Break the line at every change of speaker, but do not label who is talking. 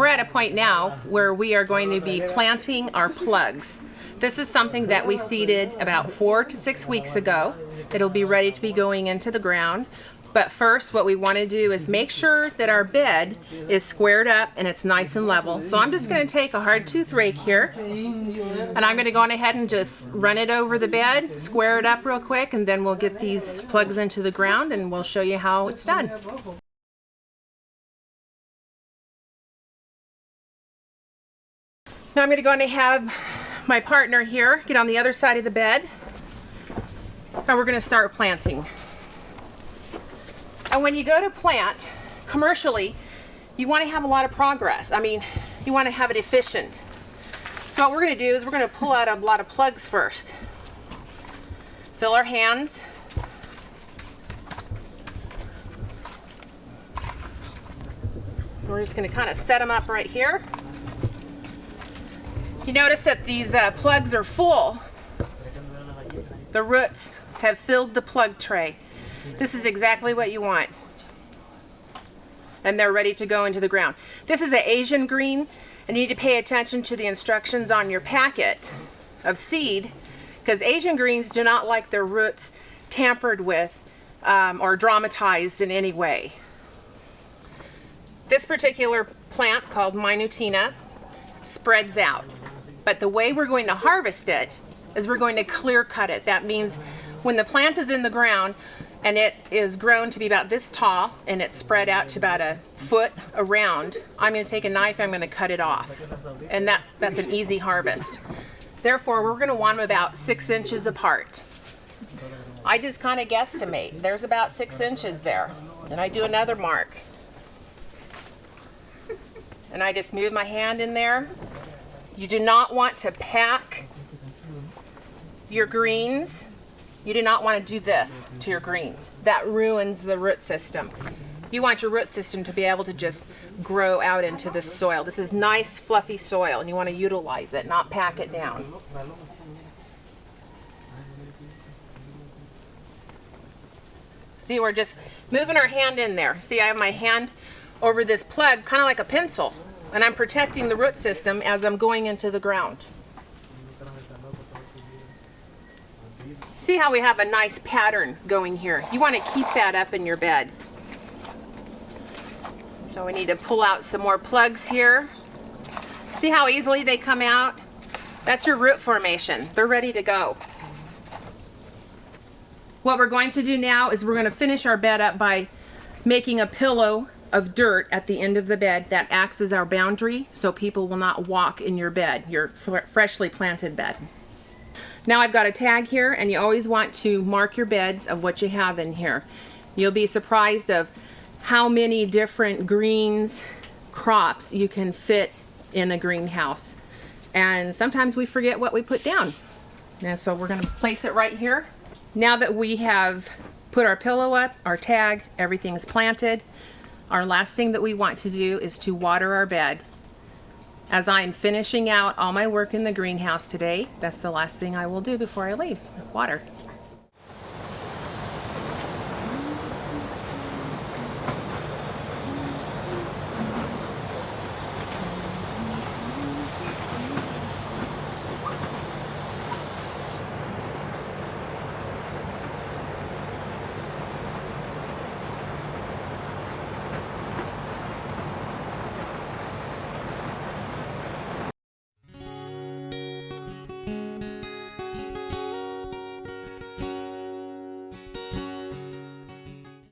We're at a point now where we are going to be planting our plugs. This is something that we seeded about 4 to 6 weeks ago. It'll be ready to be going into the ground. But first, what we want to do is make sure that our bed is squared up and it's nice and level. So I'm just going to take a hard tooth rake here, and I'm going to go on ahead and just run it over the bed, square it up real quick, and then we'll get these plugs into the ground and we'll show you how it's done. Now I'm going to go on and have my partner here get on the other side of the bed, and we're going to start planting. And when you go to plant commercially, you want to have a lot of progress. I mean, you want to have it efficient. So what we're going to do is we're going to pull out a lot of plugs first. Fill our hands. We're just going to kind of set them up right here. You notice that these plugs are full. The roots have filled the plug tray. This is exactly what you want. And they're ready to go into the ground. This is an Asian green, and you need to pay attention to the instructions on your packet of seed, because Asian greens do not like their roots tampered with or dramatized in any way. This particular plant, called Minutina, spreads out. But the way we're going to harvest it is we're going to clear cut it. That means when the plant is in the ground, and it is grown to be about this tall, and it's spread out to about a foot around, I'm going to take a knife, I'm going to cut it off. And that's an easy harvest. Therefore, we're going to want them about 6 inches apart. I just kind of guesstimate. There's about 6 inches there. And I do another mark. And I just move my hand in there. You do not want to pack your greens. You do not want to do this to your greens. That ruins the root system. You want your root system to be able to just grow out into the soil. This is nice, fluffy soil, and you want to utilize it, not pack it down. See, we're just moving our hand in there. See, I have my hand over this plug, kind of like a pencil, and I'm protecting the root system as I'm going into the ground. See how we have a nice pattern going here. You want to keep that up in your bed. So we need to pull out some more plugs here. See how easily they come out? That's your root formation. They're ready to go. What we're going to do now is we're going to finish our bed up by making a pillow of dirt at the end of the bed that acts as our boundary so people will not walk in your bed, your freshly planted bed. Now I've got a tag here, and you always want to mark your beds of what you have in here. You'll be surprised of how many different greens, crops you can fit in a greenhouse. And sometimes we forget what we put down. And so we're going to place it right here. Now that we have put our pillow up, our tag, everything's planted, our last thing that we want to do is to water our bed. As I'm finishing out all my work in the greenhouse today, that's the last thing I will do before I leave, water.